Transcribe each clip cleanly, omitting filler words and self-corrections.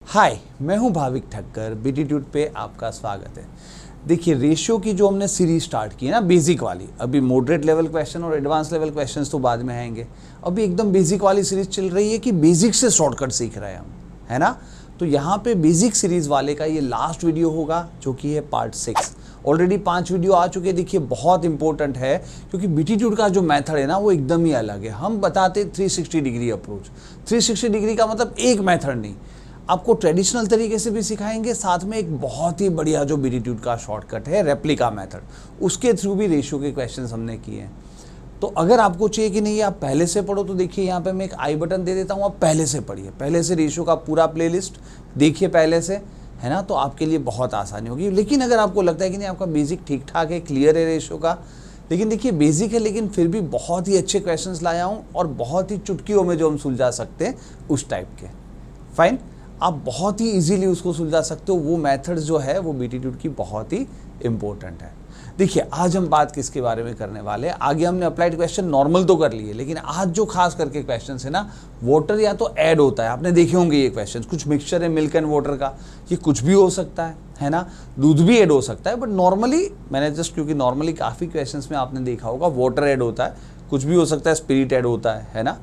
हाय, मैं हूं भाविक ठक्कर। बीटीट्यूड पे आपका स्वागत है। देखिए, रेशियो की जो हमने सीरीज स्टार्ट की है ना, बेसिक वाली, अभी मॉडरेट लेवल क्वेश्चन और एडवांस लेवल क्वेश्चंस तो बाद में आएंगे। अभी एकदम बेसिक वाली सीरीज चल रही है कि बेसिक से शॉर्टकट सीख रहे हैं हम, है ना। तो यहाँ पे बेसिक सीरीज वाले का ये लास्ट वीडियो होगा, जो कि है पार्ट 6। ऑलरेडी 5 वीडियो आ चुके हैं। देखिए, बहुत इंपॉर्टेंट है क्योंकि बीटीट्यूड का जो मेथड है ना, वो एकदम ही अलग है। हम बताते 360 डिग्री अप्रोच। 360 डिग्री का मतलब एक मेथड नहीं, आपको ट्रेडिशनल तरीके से भी सिखाएंगे, साथ में एक बहुत ही बढ़िया जो बीटीट्यूड का शॉर्टकट है रेप्लिका मेथड, उसके थ्रू भी रेशियो के क्वेश्चंस हमने किए हैं। तो अगर आपको चाहिए कि नहीं आप पहले से पढ़ो, तो देखिए यहाँ पे मैं एक आई बटन दे देता हूँ, आप पहले से पढ़िए, पहले से रेशियो का पूरा प्लेलिस्ट देखिए पहले से, है ना। तो आपके लिए बहुत आसानी होगी। लेकिन अगर आपको लगता है कि नहीं आपका बेसिक ठीक ठाक है, क्लियर है रेशियो का, लेकिन देखिए बेसिक है लेकिन फिर भी बहुत ही अच्छे क्वेश्चंस लाया हूँ और बहुत ही चुटकियों में जो हम सुलझा सकते हैं उस टाइप के, फाइन, आप बहुत ही इजीली उसको सुलझा सकते हो। वो मेथड्स जो है वो बीटीट्यूड की बहुत ही इंपॉर्टेंट है। देखिए, आज हम बात किसके बारे में करने वाले हैं। आगे हमने अप्लाइड क्वेश्चन नॉर्मल तो कर लिए, लेकिन आज जो खास करके क्वेश्चन है ना, वाटर या तो ऐड होता है, आपने देखे होंगे ये क्वेश्चन, कुछ मिक्सचर है मिल्क एंड वाटर का, ये कुछ भी हो सकता है ना। दूध भी ऐड हो सकता है, बट नॉर्मली मैंने जस्ट, क्योंकि नॉर्मली काफ़ी क्वेश्चन में आपने देखा होगा वाटर ऐड होता है, कुछ भी हो सकता है, स्पिरिट ऐड होता है ना।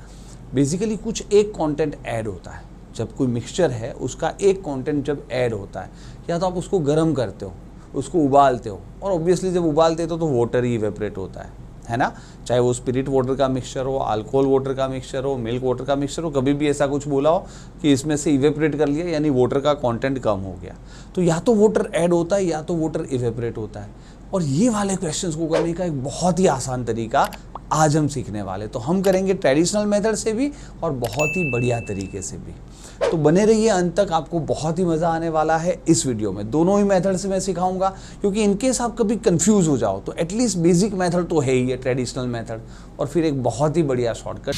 बेसिकली कुछ एक कॉन्टेंट ऐड होता है। जब कोई मिक्सचर है उसका एक कंटेंट जब ऐड होता है, या तो आप उसको गर्म करते हो, उसको उबालते हो, और ऑब्वियसली जब उबालते हो तो वाटर ही इवेपरेट होता है ना। चाहे वो स्पिरिट वाटर का मिक्सचर हो, अल्कोहल वाटर का मिक्सचर हो, मिल्क वाटर का मिक्सचर हो, कभी भी ऐसा कुछ बोला हो कि इसमें से इवेपरेट कर लिया, यानी वाटर का कंटेंट कम हो गया, तो या तो वाटर ऐड होता है या तो वाटर इवेपरेट होता है। और ये वाले क्वेश्चंस को करने का एक बहुत ही आसान तरीका आज हम सीखने वाले। तो हम करेंगे ट्रेडिशनल मेथड से भी और बहुत ही बढ़िया तरीके से भी। तो बने रहिए अंत तक, आपको बहुत ही मज़ा आने वाला है इस वीडियो में। दोनों ही मेथड से मैं सिखाऊंगा, क्योंकि इनकेस आप कभी कंफ्यूज हो जाओ तो एटलीस्ट बेसिक मेथड तो है ही है, ट्रेडिशनल मेथड, और फिर एक बहुत ही बढ़िया शॉर्टकट।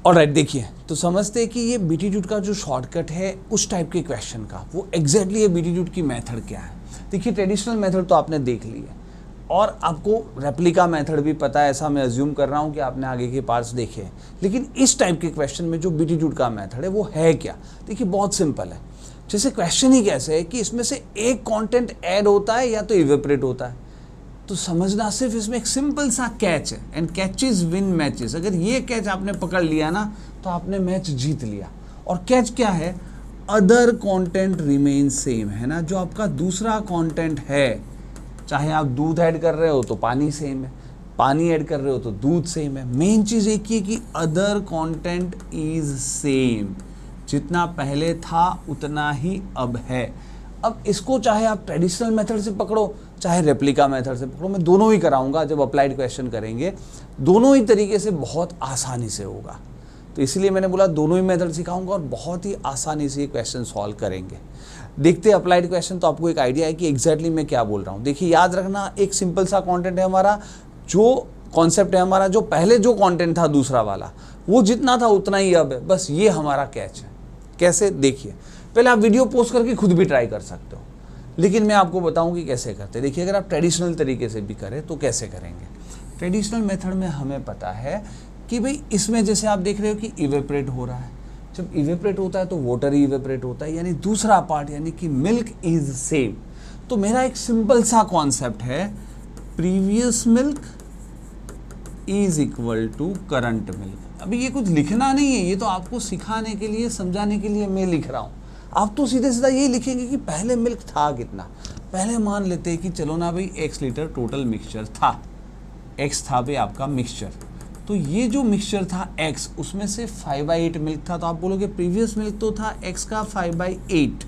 ऑलराइट, देखिए, तो समझते हैं कि ये बीटीट्यूड का जो शॉर्टकट है उस टाइप के क्वेश्चन का, वो एग्जैक्टली ये बीटीट्यूड की मेथड क्या है। देखिए, ट्रेडिशनल मेथड तो आपने देख ली है और आपको रेप्लिका मेथड भी पता है, ऐसा मैं अज्यूम कर रहा हूँ कि आपने आगे के पार्ट्स देखे हैं। लेकिन इस टाइप के क्वेश्चन में जो बीटीट्यूड का मेथड है वो है क्या। देखिए, बहुत सिंपल है। जैसे क्वेश्चन ही कैसे है कि इसमें से एक कॉन्टेंट ऐड होता है या तो इवेपरेट होता है। तो समझना सिर्फ इसमें एक सिंपल सा कैच है, एंड कैचेस विन मैचेस। अगर ये कैच आपने पकड़ लिया ना, तो आपने मैच जीत लिया। और कैच क्या है? अदर कंटेंट रिमेन सेम, है ना। जो आपका दूसरा कंटेंट है, चाहे आप दूध ऐड कर रहे हो तो पानी सेम है, पानी ऐड कर रहे हो तो दूध सेम है। मेन चीज़ एक ही है कि अदर कंटेंट इज सेम, जितना पहले था उतना ही अब है। अब इसको चाहे आप ट्रेडिशनल मेथड से पकड़ो, चाहे रेप्लिका मेथड से पकड़ो, मैं दोनों ही कराऊंगा। जब अप्लाइड क्वेश्चन करेंगे दोनों ही तरीके से बहुत आसानी से होगा। तो इसलिए मैंने बोला दोनों ही मेथड सिखाऊंगा और बहुत ही आसानी से ये क्वेश्चन सॉल्व करेंगे। देखते हैं अप्लाइड क्वेश्चन, तो आपको एक आइडिया है कि एग्जैक्टली मैं क्या बोल रहा हूँ। देखिए, याद रखना, एक सिंपल सा कॉन्टेंट है हमारा, जो कॉन्सेप्ट है हमारा, जो पहले जो कॉन्टेंट था दूसरा वाला, वो जितना था उतना ही अब है। बस ये हमारा कैच है। कैसे? देखिए, पहले आप वीडियो पोस्ट करके खुद भी ट्राई कर सकते हो, लेकिन मैं आपको बताऊं कि कैसे करते हैं। देखिए, अगर आप ट्रेडिशनल तरीके से भी करें तो कैसे करेंगे। ट्रेडिशनल मेथड में हमें पता है कि भाई इसमें जैसे आप देख रहे हो कि इवेपरेट हो रहा है। जब इवेपरेट होता है तो वाटर ही इवेपरेट होता है, यानी दूसरा पार्ट, यानी कि मिल्क इज सेम। तो मेरा एक सिंपल सा कॉन्सेप्ट है, previous milk is equal to current milk. अभी ये कुछ लिखना नहीं है, ये तो आपको सिखाने के लिए, समझाने के लिए मैं लिख रहा हूँ। आप तो सीधे सीधा ये लिखेंगे कि पहले मिल्क था कितना। पहले मान लेते हैं कि चलो ना भाई, x लीटर टोटल मिक्सचर था, x था भाई आपका मिक्सचर। तो ये जो मिक्सचर था x, उसमें से 5/8 मिल्क था। तो आप बोलोगे प्रीवियस मिल्क तो था x का 5/8।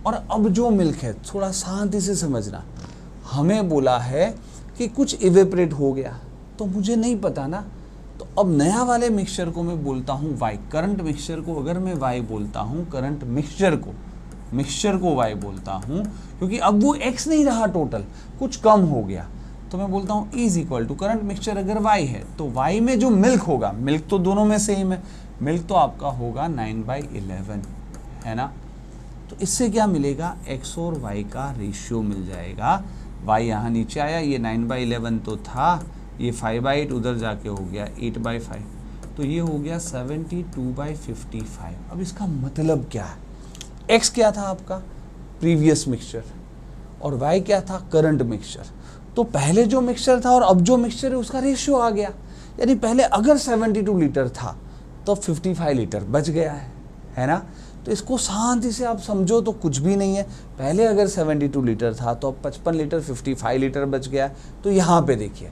और अब जो मिल्क है, थोड़ा शांति से समझना, हमें बोला है कि कुछ इवेपरेट हो गया, तो मुझे नहीं पता ना। तो अब नया वाले मिक्सचर को मैं बोलता हूँ y। करंट मिक्सचर को अगर मैं y बोलता हूँ, करंट मिक्सचर को y बोलता हूँ, क्योंकि अब वो x नहीं रहा, टोटल कुछ कम हो गया। तो मैं बोलता हूँ is equal to current mixture अगर y है तो y में जो मिल्क होगा, मिल्क तो दोनों में सेम है, मिल्क तो आपका होगा 9/11, है ना। तो इससे क्या मिलेगा, x और y का रेशियो मिल जाएगा। y यहाँ नीचे आया, ये 9/11 तो था, ये 5/8 उधर जाके हो गया 8/5, तो ये हो गया 72/55। अब इसका मतलब क्या है, x क्या था आपका प्रीवियस मिक्सचर और y क्या था करंट मिक्सचर। तो पहले जो मिक्सचर था और अब जो मिक्सचर है उसका रेशियो आ गया, यानी पहले अगर 72 लीटर था तो 55 लीटर बच गया है ना। तो इसको शांति से आप समझो तो कुछ भी नहीं है, पहले अगर 72 लीटर था तो अब 55 लीटर 55 लीटर बच गया। तो यहाँ पे देखिए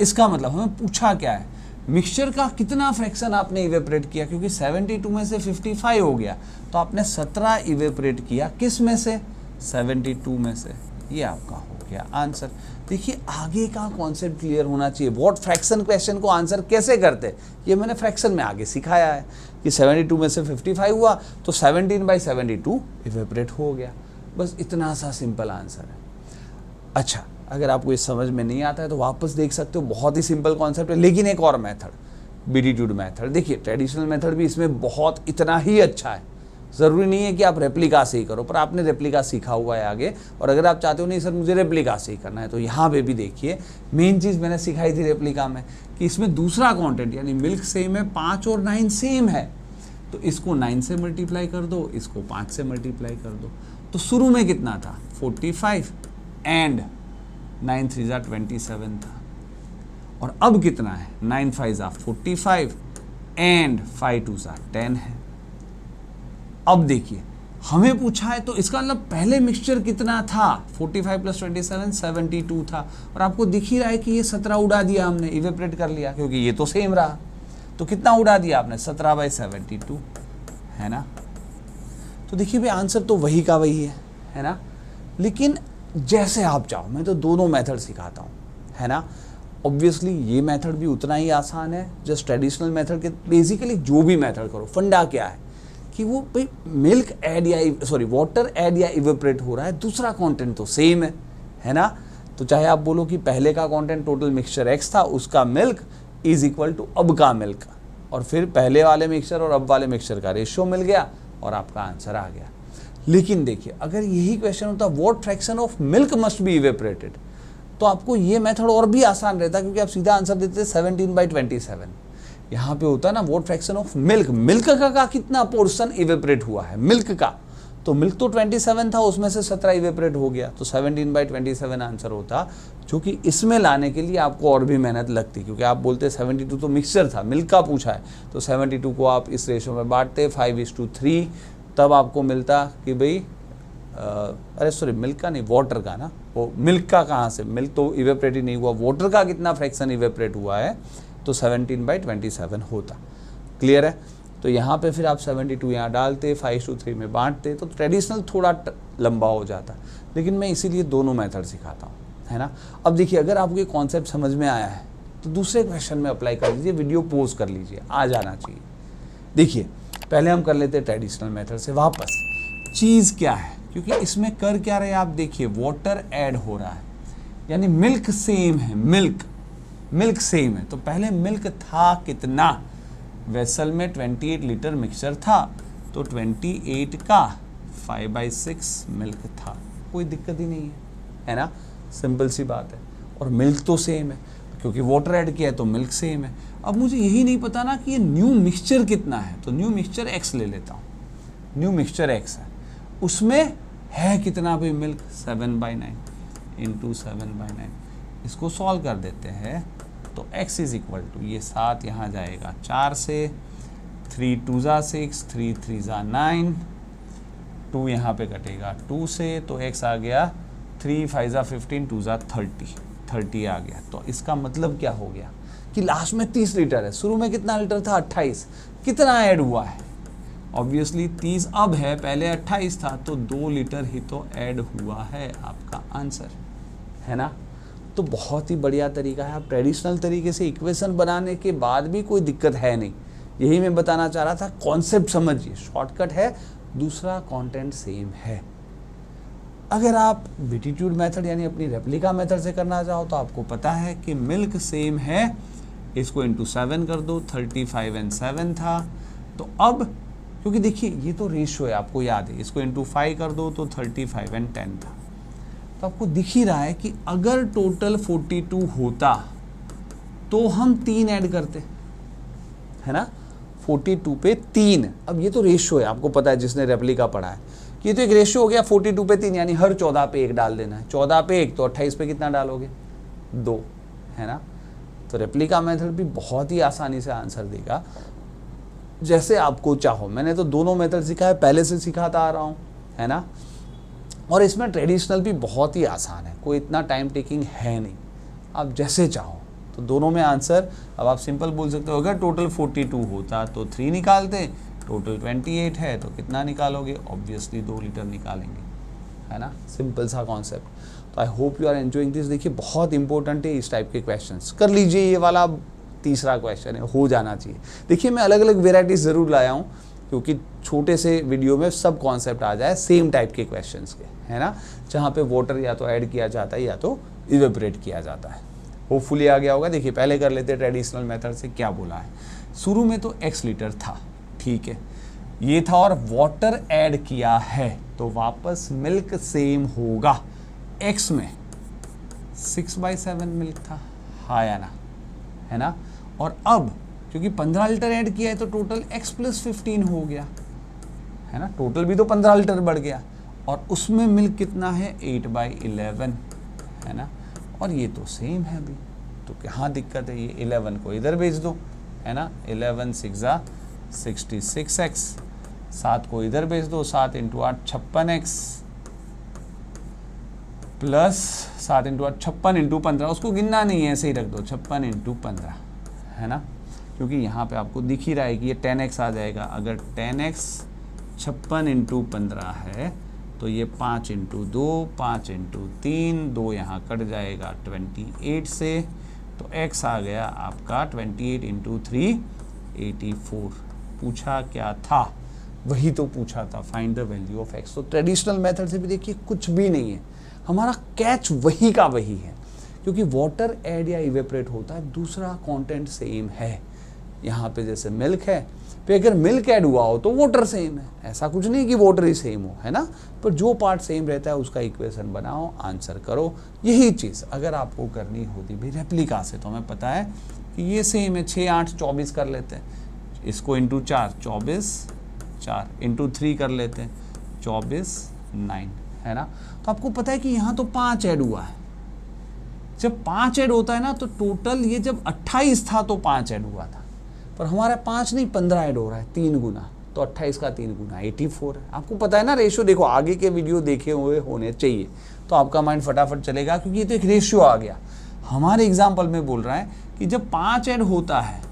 इसका मतलब हमें पूछा क्या है, मिक्सचर का कितना फ्रैक्शन आपने इवेपरेट किया, क्योंकि 72 में से 55 हो गया तो आपने 17 इवेपरेट किया, किस में से 72 में से। ये आपका हो गया आंसर। देखिए आगे का कॉन्सेप्ट क्लियर होना चाहिए, व्हाट फ्रैक्शन क्वेश्चन को आंसर कैसे करते, ये मैंने फ्रैक्शन में आगे सिखाया है कि 72 में से 55 हुआ तो 17/72 इवेपरेट हो गया, बस इतना सा सिंपल आंसर है। अच्छा, अगर आपको ये समझ में नहीं आता है तो वापस देख सकते हो, बहुत ही सिंपल कॉन्सेप्ट है। लेकिन एक और मेथड, बीटीट्यूड मेथड, देखिए ट्रेडिशनल मेथड भी इसमें बहुत इतना ही अच्छा है, ज़रूरी नहीं है कि आप रेप्लिका से ही करो, पर आपने रेप्लिका सीखा हुआ है आगे, और अगर आप चाहते हो नहीं सर मुझे रेप्लिका से ही करना है तो यहाँ पे भी देखिए मेन चीज़ मैंने सिखाई थी रेप्लिका में कि इसमें दूसरा कंटेंट यानी मिल्क सेम है, 5 और 9 सेम है, तो इसको 9 से मल्टीप्लाई कर दो, इसको 5 से मल्टीप्लाई कर दो। तो शुरू में कितना था 45 एंड 9 3 जा 27 था, और अब कितना है 9 5 जा 45 एंड 5 2 जा 10 है। अब देखिए हमें पूछा है तो इसका मतलब पहले मिक्सचर कितना था, 45 + 27 72 था, और आपको दिख ही रहा है कि ये 17 उड़ा दिया हमने, इवेपरेट कर लिया, क्योंकि ये तो सेम रहा। तो कितना उड़ा दिया आपने 17/72, है ना। तो देखिए भाई आंसर तो वही का वही है ना। लेकिन जैसे आप चाहो, मैं तो दोनों मेथड सिखाता हूँ, है ना। ऑब्वियसली ये मेथड भी उतना ही आसान है जस्ट ट्रेडिशनल मेथड के। बेसिकली जो भी मेथड करो, फंडा क्या है कि वो भाई मिल्क ऐड या वाटर ऐड या इवेपरेट हो रहा है, दूसरा कंटेंट तो सेम है ना। तो चाहे आप बोलो कि पहले का कंटेंट टोटल मिक्सचर x था, उसका मिल्क इज इक्वल टू अब का मिल्क, और फिर पहले वाले मिक्सचर और अब वाले मिक्सचर का रेशियो मिल गया और आपका आंसर आ गया। लेकिन देखिए अगर यही क्वेश्चन होता what fraction of milk must be evaporated, तो आपको ये मेथड और भी आसान रहता, क्योंकि आप सीधा आंसर देते 17/27। यहाँ पे होता है ना what fraction of milk, milk का कितना पोर्शन इवेपरेट हुआ है मिल्क का, तो मिल्क तो 27 था, उसमें से 17 इवेपरेट हो गया, तो 17/27 आंसर होता। जो कि इसमें लाने के लिए आपको और भी मेहनत लगती, क्योंकि आप बोलते 72 तो मिक्सचर था, मिल्क का पूछा है, तो 72 को आप इस रेशो में बांटते 5:3, तब आपको मिलता कि भाई अरे सॉरी मिल्क का नहीं, वाटर का ना, वो मिल्क का कहाँ से, मिल्क तो इवेपरेट ही नहीं हुआ, वाटर का कितना फ्रैक्शन इवेपरेट हुआ है, तो 17/27 होता। क्लियर है। तो यहाँ पे फिर आप 72 यहाँ डालते, 5:3 में बांटते, तो ट्रेडिशनल थोड़ा लंबा हो जाता, लेकिन मैं इसीलिए दोनों मेथड सिखाता हूँ, है ना। अब देखिए अगर आपको ये कॉन्सेप्ट समझ में आया है तो दूसरे क्वेश्चन में अप्लाई कर लीजिए, वीडियो पॉज कर लीजिए, आ जाना चाहिए। देखिए पहले हम कर लेते हैं ट्रेडिशनल मेथड से वापस। चीज़ क्या है, क्योंकि इसमें कर क्या रहे आप देखिए, वाटर ऐड हो रहा है, यानी मिल्क सेम है, मिल्क सेम है। तो पहले मिल्क था कितना, वेसल में 28 लीटर मिक्सचर था, तो 28 का 5/6 मिल्क था, कोई दिक्कत ही नहीं है ना, सिंपल सी बात है। और मिल्क तो सेम है, क्योंकि वाटर ऐड किया है तो मिल्क सेम है। अब मुझे यही नहीं पता ना कि ये न्यू मिक्सचर कितना है, तो न्यू मिक्सचर x ले लेता हूँ, न्यू मिक्सचर x है, उसमें है कितना भाई मिल्क 7/9 × 7/9, इसको सॉल्व कर देते हैं, तो x इज इक्वल टू ये 7 यहाँ जाएगा 4 से, 3 2 जा 6, 3 3 जा 9, 2 यहाँ पे कटेगा 2 से, तो x आ गया 3 5 जा 15, 2 जा 30 आ गया। तो इसका मतलब क्या हो गया कि लास्ट में 30 लीटर है, शुरू में कितना लीटर था 28, कितना ऐड हुआ है, ऑब्वियसली 30 अब है, पहले 28 था, तो 2 लीटर ही तो ऐड हुआ है, आपका आंसर है ना। तो बहुत ही बढ़िया तरीका है, आप ट्रेडिशनल तरीके से इक्वेशन बनाने के बाद भी कोई दिक्कत है नहीं, यही मैं बताना चाह रहा था। कॉन्सेप्ट समझिए, शॉर्टकट है, दूसरा कंटेंट सेम है। अगर आप बीटीट्यूड मेथड यानी अपनी रेप्लिका मेथड से करना चाहो तो आपको पता है कि मिल्क सेम है, इसको इंटू 7 कर दो, 35 एंड 7 था। तो अब क्योंकि देखिए ये तो रेशियो है, आपको याद है, इसको इंटू 5 कर दो तो 35 एंड 10 था। तो आपको दिख ही रहा है कि अगर टोटल 42 होता तो हम 3 ऐड करते, है ना, 42 पे 3। अब ये तो रेशियो है, आपको पता है जिसने रेप्लिका पढ़ा है, ये तो एक रेशियो हो गया 42 पे 3, यानी हर 14 पे 1 डाल देना है। 14 पे 1 तो 28 पे कितना डालोगे, 2, है ना। तो रेप्लिका मेथड भी बहुत ही आसानी से आंसर देगा, जैसे आपको चाहो। मैंने तो दोनों मेथड सिखाया, पहले से सिखाता आ रहा हूँ, है ना। और इसमें ट्रेडिशनल भी बहुत ही आसान है, कोई इतना टाइम टेकिंग है नहीं, आप जैसे चाहो। तो दोनों में आंसर, अब आप सिंपल बोल सकते हो, अगर टोटल 42 होता तो 3 निकालते, टोटल 28 है तो कितना निकालोगे, ऑब्वियसली 2 लीटर निकालेंगे, है ना। सिंपल सा कॉन्सेप्ट। तो I hope you are enjoying this. देखिए बहुत इंपॉर्टेंट है इस टाइप के क्वेश्चंस, कर लीजिए। ये वाला तीसरा क्वेश्चन है, हो जाना चाहिए। देखिए मैं अलग अलग वेराइटीज ज़रूर लाया हूँ, क्योंकि छोटे से वीडियो में सब कॉन्सेप्ट आ जाए सेम टाइप के क्वेश्चंस के, है ना, जहाँ पे वाटर या तो ऐड किया जाता है या तो इवेपोरेट किया जाता है। होपफुली आ गया होगा। देखिए पहले कर लेते हैं ट्रेडिशनल मेथड से क्या बोला है। शुरू में तो x लीटर था, ठीक है, ये था, और वाटर ऐड किया है तो वापस मिल्क सेम होगा। x में 6/7 मिल्क था, हाँ या ना, है ना। और अब क्योंकि 15 लीटर ऐड किया है तो टोटल x + 15 हो गया, है ना। टोटल भी तो 15 लीटर बढ़ गया, और उसमें मिल्क कितना है, 8/11, है ना। और ये तो सेम है भी, तो कहाँ दिक्कत है, ये 11 को इधर भेज दो, है ना। 11 6 66x, 7 को इधर भेज दो, 7 × 8 56x, प्लस 7 × 8 56 × 15, उसको गिनना नहीं है, ऐसे ही रख दो, 56 × 15, है ना। क्योंकि यहाँ पे आपको दिख ही रहा है कि ये 10x आ जाएगा। अगर 10x 56 × 15 है तो ये 5 × 2 5 × 3, 2 यहाँ कट जाएगा 28 से, तो x आ गया आपका 28 × 3 84। पूछा क्या था, वही तो पूछा था, find the value of x। तो ट्रेडिशनल मेथड से भी देखिए कुछ भी नहीं है, हमारा कैच वही का वही है, क्योंकि वाटर ऐड या इवेपोरेट होता है, दूसरा कंटेंट सेम है। यहाँ पे जैसे मिल्क है, पे अगर मिल्क ऐड हुआ हो तो वाटर सेम है, ऐसा कुछ नहीं कि वाटर ही सेम हो, है ना। पर जो पार्ट सेम रहता है उसका इक्वेशन बनाओ, आंसर करो। यही चीज़ अगर आपको करनी होती भी रेप्लिका से, तो हमें पता है कि ये सेम है, 6 8 24 कर लेते हैं, इसको इंटू 4 24, 4 इंटू 3 कर लेते हैं 24 9, है ना। तो आपको पता है कि यहाँ तो 5 ऐड हुआ है, जब 5 ऐड होता है ना तो टोटल ये जब 28 था तो 5 ऐड हुआ था, पर हमारा 5 नहीं 15 ऐड हो रहा है, 3 गुना, तो 28 का 3 गुना 84 है। आपको पता है ना रेशियो, देखो आगे के वीडियो देखे हुए होने चाहिए तो आपका माइंड फटाफट चलेगा, क्योंकि ये तो एक रेशियो आ गया। हमारे एग्जाम्पल में बोल रहा है कि जब 5 ऐड होता है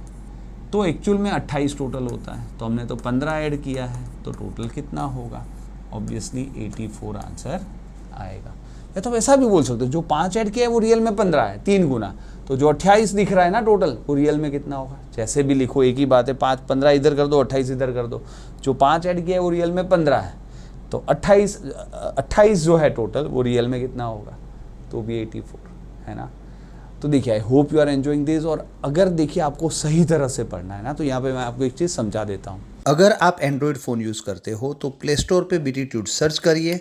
तो एक्चुअल में 28 टोटल होता है, तो हमने तो 15 ऐड किया है, तो टोटल कितना होगा, ऑब्वियसली 84 आंसर आएगा। या तो वैसा भी बोल सकते हो, जो 5 ऐड किया है वो रियल में 15 है, 3 गुना, तो जो 28 दिख रहा है ना टोटल, वो रियल में कितना होगा। जैसे भी लिखो एक ही बात है, 5 15 इधर कर दो, 28 इधर कर दो, जो 5 ऐड किया है वो रियल में 15 है, तो 28 जो है टोटल वो रियल में कितना होगा, तो भी 84, है ना। तो देखिए I hope you are enjoying this. और अगर देखिए आपको सही तरह से पढ़ना है ना, तो यहाँ पे मैं आपको एक चीज़ समझा देता हूँ। अगर आप एंड्रॉयड फ़ोन यूज़ करते हो तो प्ले स्टोर पर बीटीट्यूड सर्च करिए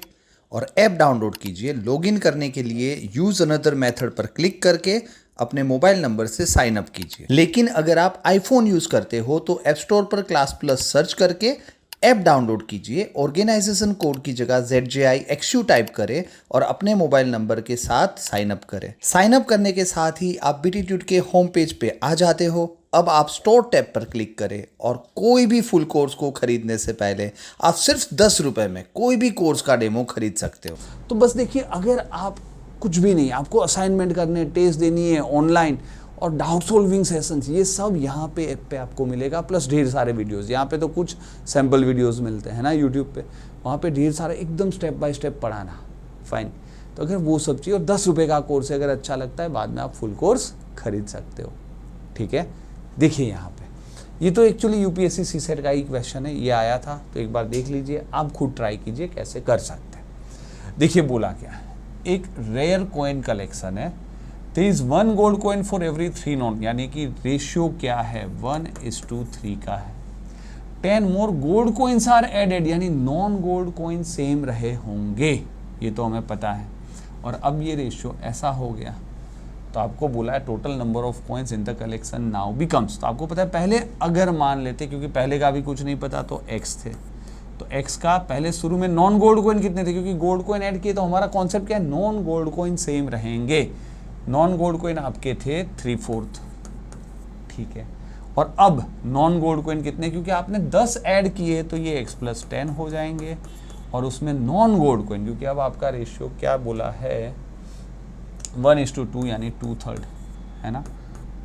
और ऐप डाउनलोड कीजिए। लॉगिन करने के लिए यूज़ अनदर मेथड पर क्लिक करके अपने मोबाइल नंबर से साइन अप कीजिए। लेकिन अगर आप आईफोन यूज़ करते हो तो ऐप स्टोर पर क्लास प्लस सर्च करके ऐप डाउनलोड कीजिए। ऑर्गेनाइजेशन कोड की जगह ZJIXU टाइप करें और अपने मोबाइल नंबर के साथ साइन अप करें। साइन अप करने के साथ ही आप बीटीट्यूड के होम पेज पे आ जाते हो। अब आप स्टोर टैब पर क्लिक करें और कोई भी फुल कोर्स को खरीदने से पहले आप सिर्फ 10 रुपए में कोई भी कोर्स का डेमो खरीद सकते हो। तो बस देखिए, अगर आप कुछ भी नहीं, आपको असाइनमेंट करने, टेस्ट देनी है ऑनलाइन, और डाउट सोल्विंग सेशंस, ये सब यहाँ पे ऐप पे आपको मिलेगा, प्लस ढेर सारे वीडियोस। यहाँ पे तो कुछ सैम्पल वीडियोस मिलते हैं ना यूट्यूब पे, वहाँ पे ढेर सारे एकदम स्टेप बाय स्टेप पढ़ाना, फाइन। तो अगर वो सब चाहिए, और 10 रुपये का कोर्स है, अगर अच्छा लगता है बाद में आप फुल कोर्स खरीद सकते हो, ठीक है। देखिए यहाँ पे ये तो एक्चुअली UPSC CSET का ही क्वेश्चन है, ये आया था, तो एक बार देख लीजिए, आप खुद ट्राई कीजिए कैसे कर सकते हैं। देखिए बोला क्या है, एक रेयर कॉइन कलेक्शन है, there is 1 gold coin for every 3 non, यानी कि रेशियो क्या है 1:3 का है। 10 more gold coins are added, यानी नॉन गोल्ड कॉइन सेम रहे होंगे, ये तो हमें पता है। और अब ये रेशियो ऐसा हो गया, तो आपको बोला है total number of coins in the collection now becomes, तो आपको पता है पहले अगर मान लेते, क्योंकि पहले का भी कुछ नहीं पता, तो x थे, तो x का पहले शुरू में नॉन गोल्ड कॉइन कितने थे, क्योंकि गोल्ड कॉइन ऐड किए, तो हमारा कॉन्सेप्ट क्या है, नॉन गोल्ड कॉइन सेम रहेंगे। नॉन गोल्ड कॉइन आपके थे 3/4, ठीक है। और अब नॉन गोल्ड कॉइन कितने, क्योंकि आपने 10 ऐड किए तो ये x+10 हो जाएंगे, और उसमें नॉन गोल्ड कॉइन, क्योंकि अब आपका रेशियो क्या बोला है 1:2, यानी 2/3, है ना,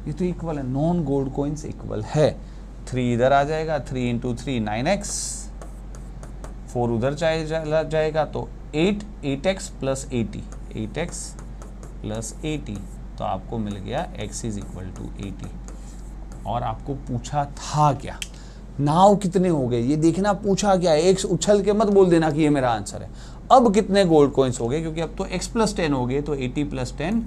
ये तो इक्वल है, नॉन गोल्ड कॉइन्स इक्वल है। 3 इधर आ जाएगा, 3 × 3 9x, 4 उधर चला जाएगा, तो 8x + 80, 8x + 80, तो आपको मिल गया x = 80। और आपको पूछा था क्या, नाउ कितने हो गए, ये देखना पूछा क्या है, एक उछल के मत बोल देना कि ये मेरा आंसर है। अब कितने गोल्ड कॉइन्स हो गए, क्योंकि अब तो x+10 हो गए, तो 80 + 10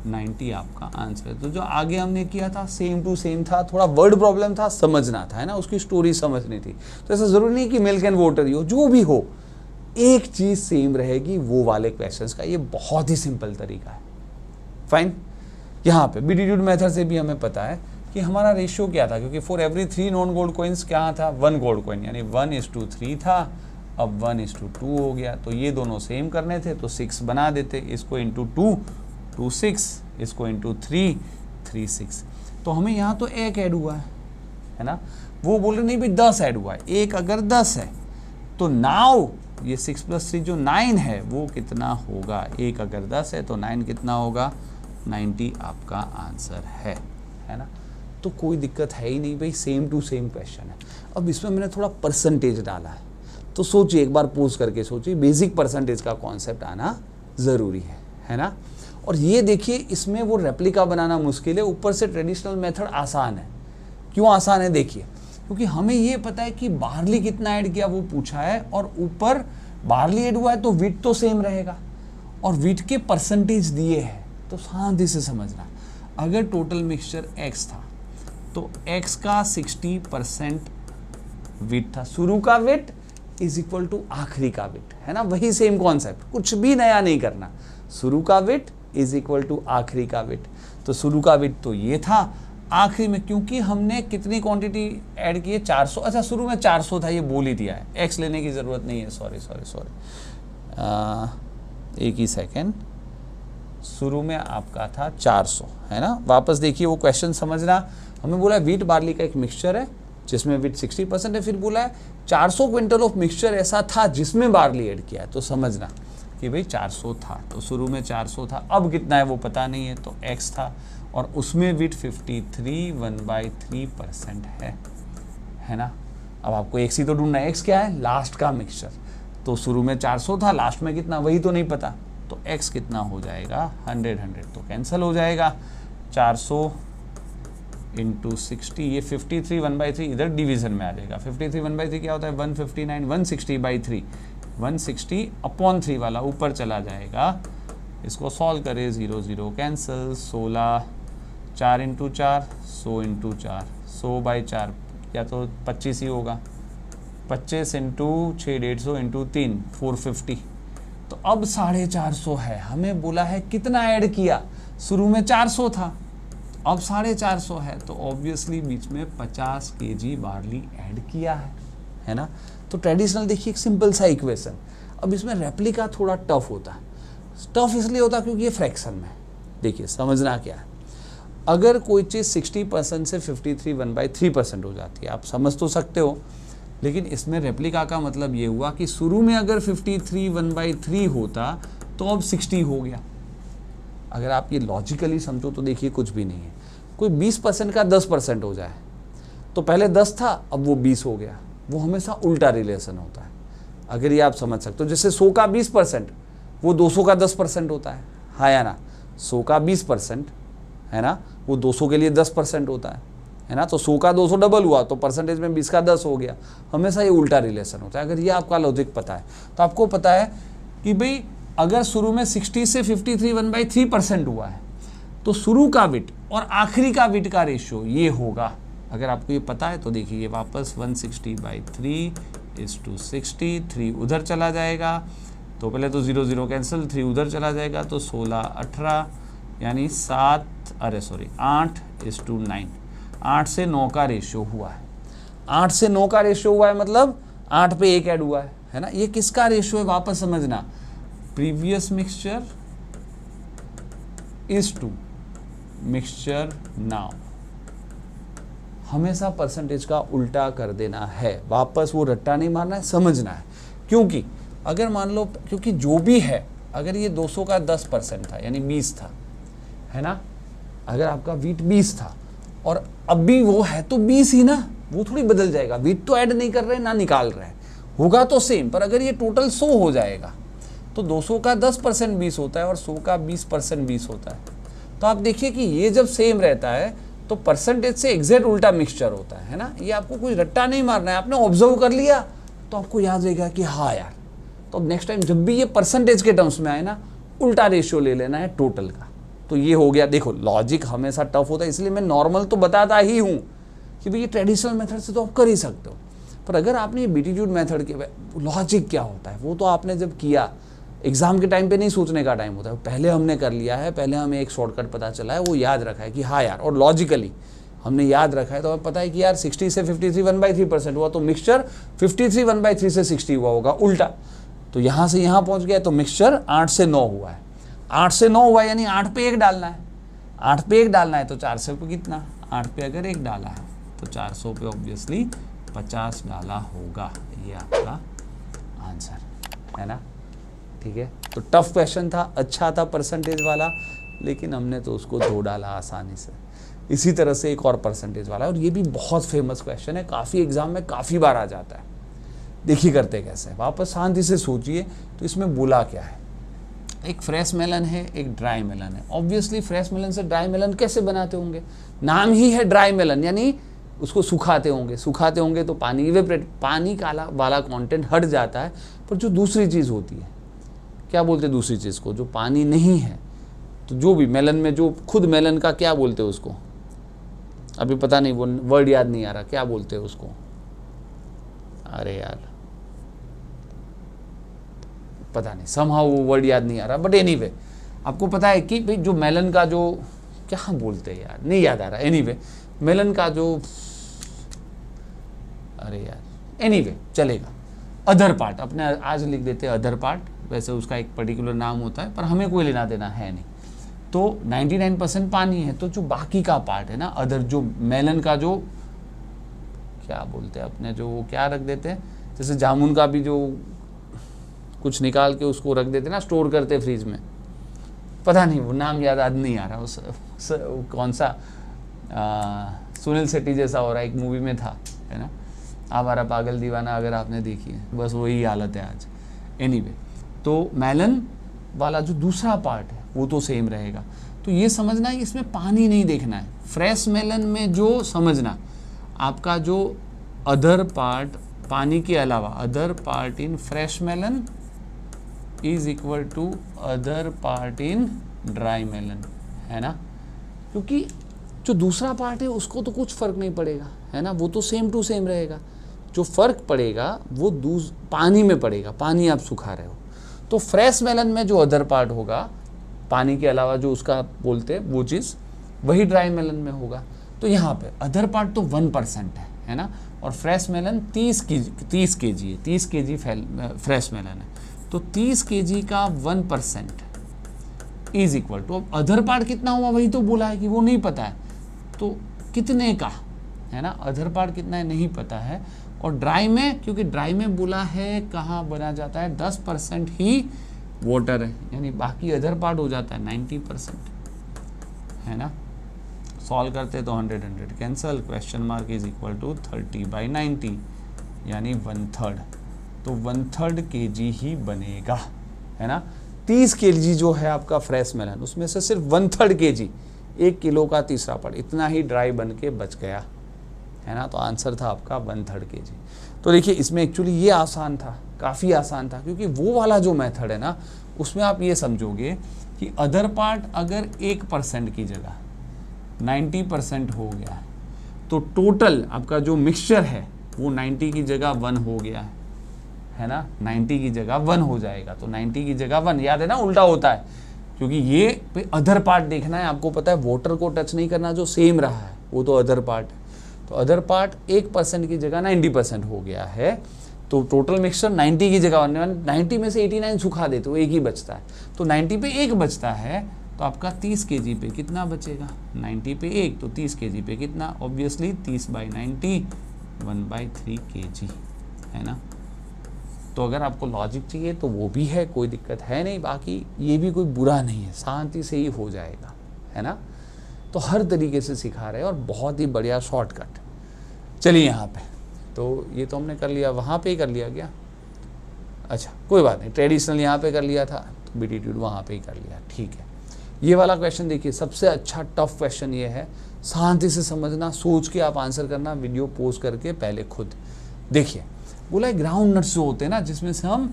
90 आपका आंसर है। तो जो आगे हमने किया था सेम टू सेम था, थोड़ा वर्ड प्रॉब्लम था, समझना था, है ना, उसकी स्टोरी समझनी थी। तो ऐसा जरूरी नहीं कि मिल्क एंड वाटर ही हो, जो भी हो एक चीज सेम रहेगी वो वाले क्वेश्चंस का। ये बहुत ही सिंपल तरीका है। फाइन, यहाँ पे बीटीट्यूड मेथड से भी हमें पता है कि हमारा रेशियो क्या था, क्योंकि for every 3 non gold coins क्या था 1 गोल्ड कॉइन, यानी 1:3 था, अब 1:2 हो गया। तो ये दोनों सेम करने थे तो 6 बना देते, इसको इंटू 2 6, इसको इंटू 3 6। तो हमें यहाँ तो 1 ऐड हुआ है ना, वो बोल रहे नहीं भाई 10 ऐड हुआ है, एक अगर 10 है तो नाउ ये 6 + 3 जो 9 है वो कितना होगा, एक अगर 10 है तो 9 कितना होगा 90 आपका आंसर है ना। तो कोई दिक्कत है ही नहीं भाई, सेम टू सेम क्वेश्चन है। अब इसमें मैंने थोड़ा परसेंटेज डाला है, तो सोचिए एक बार पोज करके सोचिए, बेसिक परसेंटेज का कॉन्सेप्ट आना ज़रूरी है ना। और ये देखिए इसमें वो रेप्लिका बनाना मुश्किल है, ऊपर से ट्रेडिशनल मेथड आसान है। क्यों आसान है देखिए, क्योंकि हमें ये पता है कि बार्ली कितना ऐड किया वो पूछा है, और ऊपर बार्ली ऐड हुआ है तो वीट तो सेम रहेगा, और वीट के परसेंटेज दिए हैं। तो शांति से समझना, अगर टोटल मिक्सचर x था तो x का 60% वीट था, शुरू का वीट = आखिरी का वीट, है ना, वही सेम कॉन्सेप्ट, कुछ भी नया नहीं करना। शुरू का वीट = आखिरी का वीट, तो शुरू का वीट तो ये था, आखिरी में क्योंकि हमने कितनी क्वांटिटी ऐड की है 400, अच्छा शुरू में 400 था, ये बोल ही दिया है, x लेने की ज़रूरत नहीं है, सॉरी एक ही सेकेंड, शुरू में आपका था 400, है ना। वापस देखिए वो क्वेश्चन समझना, हमें बोला है वीट बार्ली का एक मिक्सचर है जिसमें वीट 60% है, फिर बोला है 400 क्विंटल ऑफ मिक्सचर ऐसा था जिसमें बार्ली ऐड किया है, तो समझना कि भाई 400 था, तो शुरू में 400 था, अब कितना है वो पता नहीं है, तो x था, और उसमें वीट 53 1/3% है ना। अब आपको x ही तो ढूंढना है, x क्या है लास्ट का मिक्सचर, तो शुरू में 400 था, लास्ट में कितना वही तो नहीं पता, तो x कितना हो जाएगा 100 तो कैंसिल हो जाएगा, 400 × 60, ये 53 1/3 इधर डिवीजन में आ जाएगा। 53 1/3 क्या होता है 159, 160/3, 160/3 वाला ऊपर चला जाएगा, इसको सॉल्व करें 0 0 कैंसिल, 16 4 × 4 100 × 4 100/4 या तो 25 ही होगा, 25 × 6 150 × 3 450, तो अब 450 है। हमें बोला है कितना ऐड किया, शुरू में 400 था, अब 450 है, तो ऑब्वियसली बीच में 50 kg बार्ली ऐड किया है ना। तो ट्रेडिशनल देखिए एक सिंपल सा इक्वेशन। अब इसमें रेप्लिका थोड़ा टफ होता है, टफ इसलिए होता है क्योंकि ये फ्रैक्शन में। देखिए समझना क्या है, अगर कोई चीज़ 60% से 53 1/3% हो जाती है, आप समझ तो सकते हो, लेकिन इसमें रेप्लिका का मतलब ये हुआ कि शुरू में अगर 53 1/3 होता तो अब 60 हो गया। अगर आप ये लॉजिकली समझो तो देखिए कुछ भी नहीं है, कोई 20% का 10% हो जाए तो पहले 10 था अब वो 20 हो गया, वो हमेशा उल्टा रिलेशन होता है। अगर ये आप समझ सकते हो, जैसे 100 का 20% वो 200 का 10% होता है, हाँ या ना, 100 का 20% है ना, वो 200 के लिए 10% होता है ना, तो 100 का 200 डबल हुआ तो परसेंटेज में 20 का 10 हो गया, हमेशा ये उल्टा रिलेशन होता है। अगर ये आपका लॉजिक पता है तो आपको पता है कि भाई अगर शुरू में 60 से 53 1/3% हुआ है तो शुरू का बिट और आखिरी का बिट का रेशियो ये होगा। अगर आपको ये पता है तो देखिए वापस 160/3:60, 3 उधर चला जाएगा तो पहले तो 0 0 कैंसिल, 3 उधर चला जाएगा तो 16 18 यानी 8:9, 8 से 9 का रेशियो हुआ है। 8 से 9 का रेशियो हुआ है मतलब 8 पे 1 ऐड हुआ है ना। ये किसका रेशियो है वापस समझना, previous mixture is to mixture now. हमेशा परसेंटेज का उल्टा कर देना है, वापस वो रट्टा नहीं मारना है, समझना है। क्योंकि अगर मान लो, क्योंकि जो भी है, अगर ये 200 का 10% था यानी 20 था, है ना। अगर आपका वीट 20 था और अब भी वो है तो 20 ही ना, वो थोड़ी बदल जाएगा। वीट तो ऐड नहीं कर रहे ना निकाल रहे हैं, होगा तो सेम। पर अगर ये टोटल 100 हो जाएगा तो 200 का 10% 20 होता है और 100 का 20% 20 होता है। तो आप देखिए कि ये जब सेम रहता है तो परसेंटेज से एग्जैक्ट उल्टा मिक्सचर होता है ना। ये आपको कोई रट्टा नहीं मारना है, आपने ऑब्जर्व कर लिया तो आपको याद रहेगा कि हाँ यार। तो अब नेक्स्ट टाइम जब भी ये परसेंटेज के टर्म्स में आए ना, उल्टा रेशियो ले लेना है टोटल का। तो ये हो गया। देखो लॉजिक हमेशा टफ होता है, इसलिए मैं नॉर्मल तो बताता ही हूँ कि भाई ये ट्रेडिशनल मेथड से तो आप कर ही सकते हो। पर अगर आपने ये बीटीट्यूड मेथड के लॉजिक क्या होता है वो तो आपने जब किया, एग्जाम के टाइम पे नहीं सोचने का टाइम होता है, पहले हमने कर लिया है, पहले हमें एक शॉर्टकट पता चला है, वो याद रखा है कि हाँ यार, और लॉजिकली हमने याद रखा है तो हमें पता है कि यार 60 से 53 1/3% हुआ तो मिक्सचर 53 1/3 से 60 हुआ होगा उल्टा। तो यहाँ से यहाँ पहुँच गया तो मिक्सचर 8 से 9 हुआ है। 8 से 9 हुआ यानी 8 पे 1 डालना है। 8 पे 1 डालना है तो 400 पे कितना, 8 पे अगर 1 डाला है तो 400 पे ऑब्वियसली 50 डाला होगा। ये आपका आंसर है ना। ठीक है, तो टफ क्वेश्चन था, अच्छा था परसेंटेज वाला, लेकिन हमने तो उसको 2 डाला आसानी से। इसी तरह से एक और परसेंटेज वाला है और ये भी बहुत फेमस क्वेश्चन है, काफ़ी एग्जाम में काफ़ी बार आ जाता है। देखिए करते कैसे, वापस शांति से सोचिए। तो इसमें बोला क्या है, एक फ्रेश मेलन है, एक ड्राई मेलन है। ऑब्वियसली फ्रेश मेलन से ड्राई मेलन कैसे बनाते होंगे, नाम ही है ड्राई मेलन, यानी उसको सुखाते होंगे तो पानी इवेपोरेट, पानी का वाला कंटेंट हट जाता है। पर जो दूसरी चीज़ होती है, क्या बोलते हैं दूसरी चीज़ को, जो पानी नहीं है, तो जो भी मेलन में, जो खुद मेलन का क्या बोलते हैं उसको, अभी पता नहीं, वो वर्ड याद नहीं आ रहा, क्या बोलते हैं उसको, अरे यार पता नहीं, समहाउ वो वर्ड याद नहीं आ रहा। बट एनीवे आपको पता है कि भाई जो मेलन का जो क्या बोलते हैं यार, नहीं याद आ रहा। एनीवे मेलन का जो, अरे यार एनीवे चलेगा, अदर पार्ट, अपने आज लिख देते हैं अदर पार्ट। वैसे उसका एक पर्टिकुलर नाम होता है पर हमें कोई लेना देना है नहीं। तो 99% पानी है, तो जो बाकी का पार्ट है ना अदर, जो मेलन का जो क्या बोलते हैं अपने, जो वो क्या रख देते हैं, जैसे जामुन का भी जो कुछ निकाल के उसको रख देते ना, स्टोर करते फ्रिज में, पता नहीं वो नाम याद नहीं आ रहा। उस कौन सा सुनील शेट्टी जैसा हो रहा है, एक मूवी में था, है ना, आवारा पागल दीवाना, अगर आपने देखी है, बस वही हालत है आज। एनीवे तो मेलन वाला जो दूसरा पार्ट है वो तो सेम रहेगा। तो ये समझना है, इसमें पानी नहीं देखना है। फ्रेश मेलन में जो समझना, आपका जो अदर पार्ट पानी के अलावा, other part in fresh melon is equal to other part in dry melon, है ना। क्योंकि जो दूसरा पार्ट है उसको तो कुछ फ़र्क नहीं पड़ेगा, है ना, वो तो सेम टू सेम रहेगा। जो फ़र्क पड़ेगा वो पानी में पड़ेगा, पानी आप सुखा रहे हो। तो फ्रेश मेलन में जो अदर पार्ट होगा, पानी के अलावा जो उसका बोलते हैं वो चीज़, वही ड्राई मेलन में होगा। तो यहाँ पे अदर पार्ट तो 1% है ना, और फ्रेश मेलन 30 kg है, 30 kg फ्रेश मेलन है। तो 30 kg का 1% इज इक्वल टू, अब अदर पार्ट कितना हुआ वही तो बोला है कि वो नहीं पता है, तो कितने का, है ना, अदर पार्ट कितना है नहीं पता है। और ड्राई में, क्योंकि ड्राई में बोला है कहाँ बना जाता है, 10% ही वाटर है, यानी बाकी अदर पार्ट हो जाता है 90%, है ना। सॉल्व करते तो 100 cancel, question mark is equal to 30/90 यानी 1/3। तो 1/3 kg ही बनेगा, है ना। 30 kg जो है आपका फ्रेश मेलन, उसमें से सिर्फ 1/3 kg, 1 किलो का तीसरा पार्ट, इतना ही ड्राई बन के बच गया, है ना। तो आंसर था आपका 1/3 kg। तो देखिए इसमें एक्चुअली ये आसान था, काफ़ी आसान था, क्योंकि वो वाला जो मेथड है ना उसमें आप ये समझोगे कि अदर पार्ट अगर 1% की जगह 90% हो गया है तो टोटल आपका जो मिक्सचर है वो 90 की जगह 1 हो गया है ना, 90 की जगह 1 हो जाएगा। तो 90 की जगह 1, याद है ना उल्टा होता है, क्योंकि ये पे अदर पार्ट देखना है आपको, पता है वाटर को टच नहीं करना, जो सेम रहा है वो तो अदर पार्ट है। तो अदर पार्ट 1% की जगह 90% हो गया है, तो टोटल मिक्सचर 90 की जगह 90 में से 89 सुखा दे तो एक ही बचता है, तो 90 पे एक बचता है, तो आपका 30 kg पे कितना बचेगा, 90 पे एक तो 30 kg पे कितना, ऑब्वियसली 30/90 1/3 kg है ना। तो अगर आपको लॉजिक चाहिए तो वो भी है, कोई दिक्कत है नहीं, बाकी ये भी कोई बुरा नहीं है, शांति से ही हो जाएगा, है ना। तो हर तरीके से सिखा रहे हैं और बहुत ही बढ़िया शॉर्टकट। चलिए यहाँ पे तो ये तो हमने कर लिया, वहाँ पे ही कर लिया क्या, अच्छा कोई बात नहीं, ट्रेडिशनल यहाँ पे कर लिया था तो बीटीट्यूड वहाँ पे ही कर लिया, ठीक है। ये वाला क्वेश्चन देखिए, सबसे अच्छा टफ क्वेश्चन ये है, शांति से समझना, सोच के आप आंसर करना, वीडियो पोस्ट करके पहले खुद देखिए। बोला है ग्राउंड नट्स जो होते हैं ना जिसमें से हम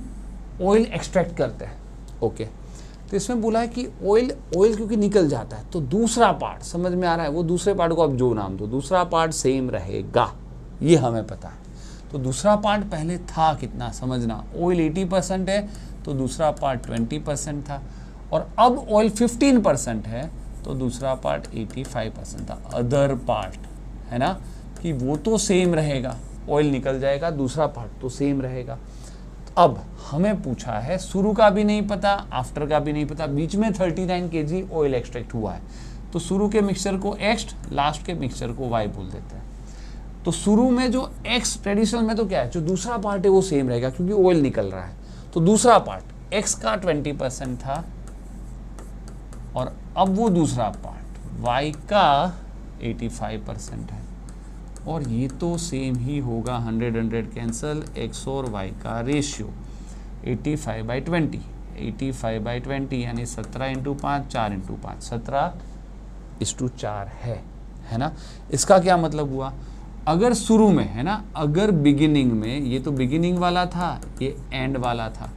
ऑयल एक्सट्रैक्ट करते हैं, ओके। तो इसमें बोला है कि ऑयल क्योंकि निकल जाता है तो दूसरा पार्ट समझ में आ रहा है, वो दूसरे पार्ट को आप जो नाम दो, दूसरा पार्ट सेम रहेगा, ये हमें पता है। तो दूसरा पार्ट पहले था कितना समझना, ऑयल 80% है तो दूसरा पार्ट 20% था, और अब ऑयल 15% है तो दूसरा पार्ट 85% था। अदर पार्ट है ना कि वो तो सेम रहेगा, ऑयल निकल जाएगा, दूसरा पार्ट तो सेम रहेगा। अब हमें पूछा है शुरू का भी नहीं पता, आफ्टर का भी नहीं पता, बीच में 39 kg ऑयल एक्सट्रैक्ट हुआ है, तो शुरू के मिक्सचर को एक्स, लास्ट के मिक्सचर को वाई बोल देते हैं। तो शुरू में जो एक्स, ट्रेडिशनल में तो क्या है, जो दूसरा पार्ट है वो सेम रहेगा क्योंकि ऑयल निकल रहा है, तो दूसरा पार्ट एक्स का 20% था और अब वो दूसरा पार्ट वाई का 85% है, और ये तो सेम ही होगा, 100 कैंसल, एक्स और वाई का रेशियो 85/20, 85/20 यानी 17 × 5 4 × 5 17:4 है ना। इसका क्या मतलब हुआ, अगर शुरू में है ना, अगर बिगिनिंग में, ये तो बिगिनिंग वाला था, ये एंड वाला था,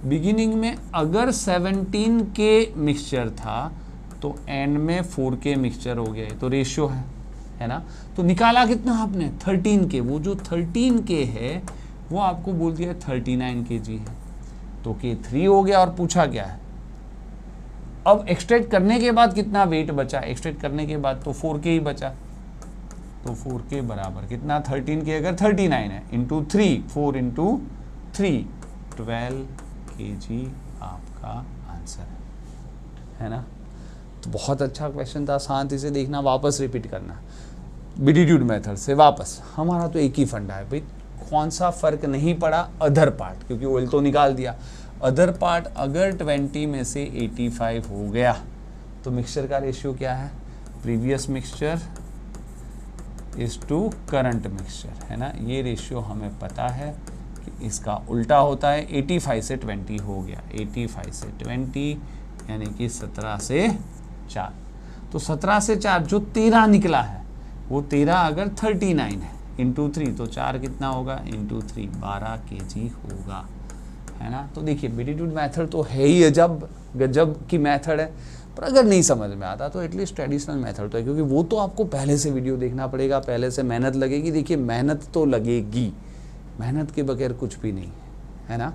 बिगिनिंग में अगर 17 के मिक्सचर था तो एंड में 4 के मिक्सचर हो गया, तो रेशियो है ना। तो निकाला कितना आपने 13 के, वो जो 13 के है वो आपको बोल दिया 39 kg है, तो के 3 हो गया, और पूछा क्या है अब एक्सट्रैक्ट करने के बाद कितना वेट बचा, एक्सट्रैक्ट करने के बाद तो 4 के ही बचा, तो 4 के बराबर कितना, 13 के अगर 39 है इंटू 3, 4 × 3 12 kg आपका आंसर है ना। तो बहुत अच्छा क्वेश्चन था, शांति से देखना, वापस रिपीट करना बीटीट्यूड मेथड से वापस। हमारा तो एक ही फंडा है भाई, कौन सा फर्क नहीं पड़ा, अदर पार्ट, क्योंकि ऑयल तो निकाल दिया, अदर पार्ट अगर 20 में से 85 हो गया तो मिक्सचर का रेशियो क्या है, previous mixture is to current mixture, है ना। ये रेशियो हमें पता है कि इसका उल्टा होता है, 85 से 20 हो गया, 85 से 20 यानी कि 17 से 4, तो 17 से 4 जो 13 निकला है वो 13 अगर 39 है इंटू 3 तो 4 कितना होगा, इंटू 3 12 kg होगा, है ना। तो देखिए बीटीट्यूड मेथड तो है ही अजब गजब की मेथड है, पर अगर नहीं समझ में आता तो एटलीस्ट ट्रेडिशनल मेथड तो है, क्योंकि वो तो आपको पहले से वीडियो देखना पड़ेगा, पहले से मेहनत लगेगी। देखिए मेहनत तो लगेगी, मेहनत के बगैर कुछ भी नहीं है ना।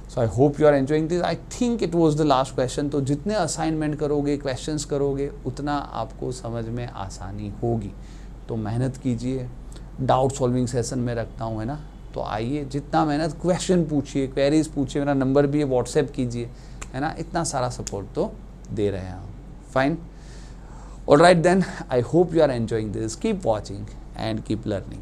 So I hope you are enjoying this, I think it was the last question. तो जितने असाइनमेंट करोगे, क्वेश्चंस करोगे, उतना आपको समझ में आसानी होगी, तो मेहनत कीजिए। डाउट सॉल्विंग सेशन में रखता हूँ, है ना, तो आइए जितना मेहनत, क्वेश्चन पूछिए, क्वेरीज पूछिए, मेरा नंबर भी है, व्हाट्सएप कीजिए, है ना, इतना सारा सपोर्ट तो दे रहे हैं हम। Fine, alright then, I hope you are enjoying this, keep watching and keep learning.